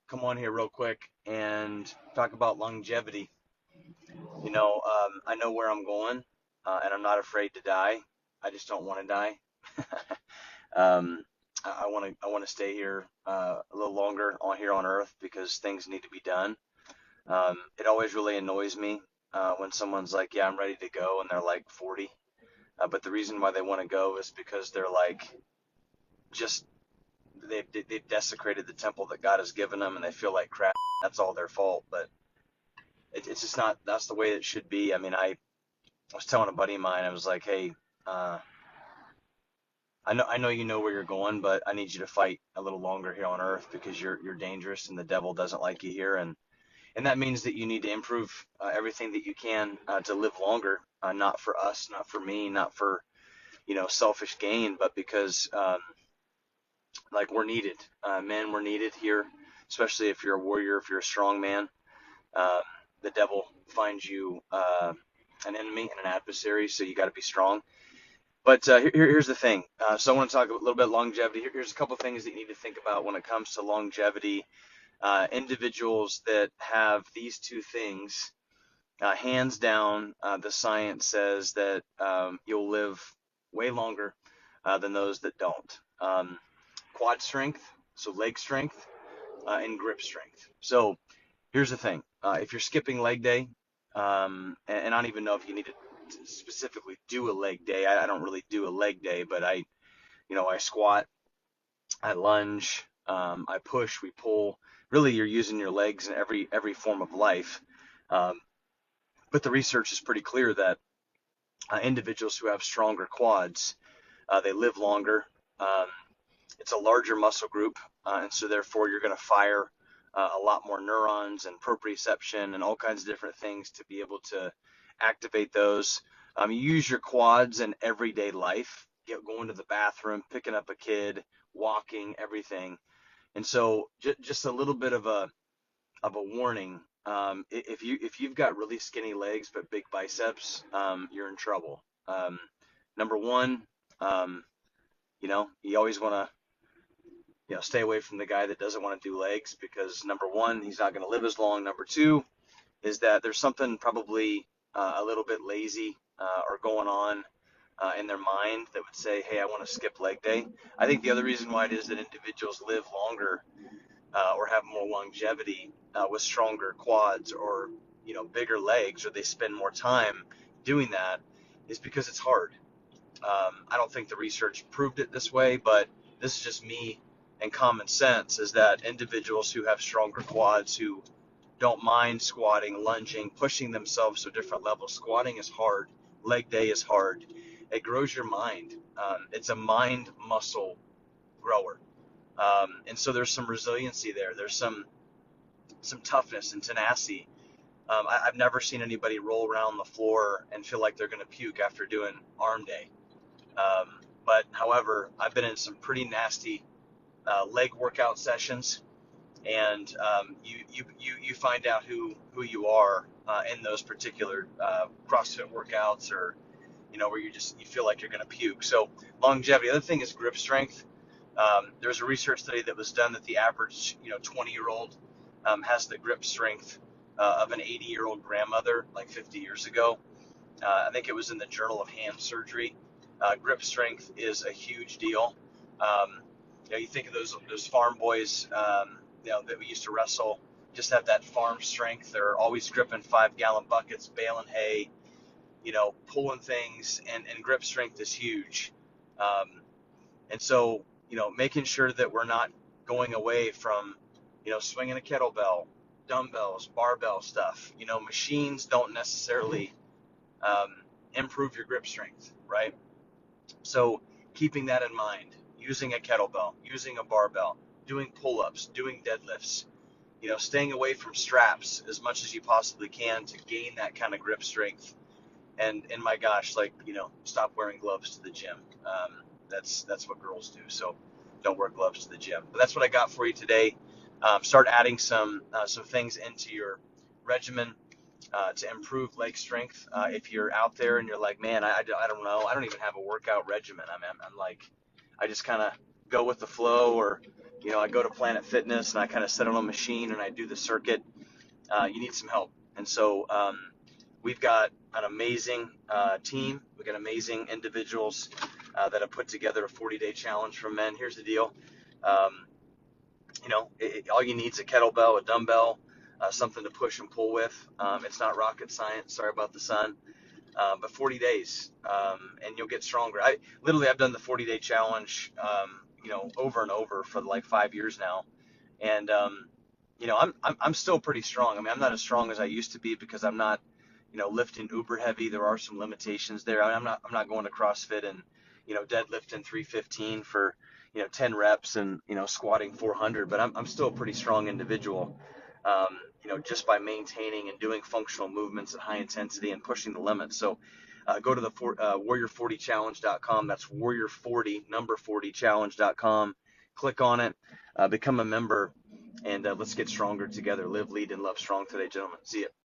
come on here real quick and talk about longevity. I know where I'm going, and I'm not afraid to die. I just don't want to die. um, I want to stay here a little longer on here on Earth because things need to be done. It always really annoys me when someone's like, "Yeah, I'm ready to go," and they're like 40. But the reason why they want to go is because they're like just they've desecrated the temple that God has given them, and they feel like crap. That's all their fault, but it's just not. That's the way it should be. I mean, I was telling a buddy of mine, I was like, hey, uh, I know you know where you're going, but I need you to fight a little longer here on Earth because you're dangerous and the devil doesn't like you here, and that means that you need to improve everything that you can to live longer, not for us, not for me, not for selfish gain, but because like we're needed, men, we're needed here, especially if you're a warrior, if you're a strong man. Uh, the devil finds you an enemy and an adversary, so you got to be strong. But here's the thing. So I want to talk a little bit longevity. Here's a couple of things that you need to think about when it comes to longevity. Individuals that have these two things, hands down, the science says that you'll live way longer than those that don't. Quad strength, so leg strength, and grip strength. So here's the thing. If you're skipping leg day, and I don't even know if you need to specifically do a leg day. I don't really do a leg day, but I squat, I lunge, I push, we pull. Really, you're using your legs in every form of life. Um, but the research is pretty clear that individuals who have stronger quads, they live longer. Um, it's a larger muscle group, and so therefore you're going to fire a lot more neurons and proprioception and all kinds of different things to be able to activate those. You use your quads in everyday life, going to the bathroom, picking up a kid, walking, everything. And so just a little bit of a warning. If you've got really skinny legs but big biceps, you're in trouble. Number one, um, you always want to stay away from the guy that doesn't want to do legs because number one, he's not going to live as long. Number two is that there's something probably a little bit lazy or going on in their mind that would say, hey, I want to skip leg day. I think the other reason why it is that individuals live longer or have more longevity with stronger quads or bigger legs, or they spend more time doing that, is because it's hard. I don't think the research proved it this way, but this is just me and common sense, is that individuals who have stronger quads, who don't mind squatting, lunging, pushing themselves to different levels. Squatting is hard. Leg day is hard. It grows your mind. It's a mind muscle grower. And so there's some resiliency there. There's some toughness and tenacity. I've never seen anybody roll around the floor and feel like they're going to puke after doing arm day. But however, I've been in some pretty nasty leg workout sessions, and you find out who you are in those particular CrossFit workouts, or where you feel like you're going to puke. So longevity. The other thing is grip strength. There's a research study that was done that the average 20-year-old has the grip strength of an 80-year-old grandmother like 50 years ago. I think it was in the Journal of Hand Surgery. Grip strength is a huge deal. You think of those farm boys, that we used to wrestle, just have that farm strength. They're always gripping 5-gallon buckets, baling hay, pulling things, and grip strength is huge. And so, making sure that we're not going away from, swinging a kettlebell, dumbbells, barbell stuff. Machines don't necessarily improve your grip strength, right? So keeping that in mind, using a kettlebell, using a barbell, doing pull-ups, doing deadlifts, staying away from straps as much as you possibly can to gain that kind of grip strength. And my gosh, stop wearing gloves to the gym. That's what girls do. So don't wear gloves to the gym. But that's what I got for you today. Start adding some things into your regimen to improve leg strength. If you're out there and you're like, man, I don't know, I don't even have a workout regimen. I'm like, I just kind of go with the flow, or I go to Planet Fitness and I kind of sit on a machine and I do the circuit. You need some help. And so we've got an amazing team. We've got amazing individuals that have put together a 40-day challenge for men. Here's the deal. Um, all you need is a kettlebell, a dumbbell, something to push and pull with. It's not rocket science. Sorry about the sun. But 40 days, and you'll get stronger. I've done the 40-day challenge, over and over for like 5 years now, and I'm still pretty strong. I mean, I'm not as strong as I used to be because I'm not, lifting uber heavy. There are some limitations there. I'm not going to CrossFit and, deadlifting 315 for, 10 reps and, squatting 400, but I'm still a pretty strong individual. Just by maintaining and doing functional movements at high intensity and pushing the limits. So go to the warrior40challenge.com. That's warrior40 number 40challenge.com. Click on it, become a member, and let's get stronger together. Live, lead, and love strong today, gentlemen. See ya.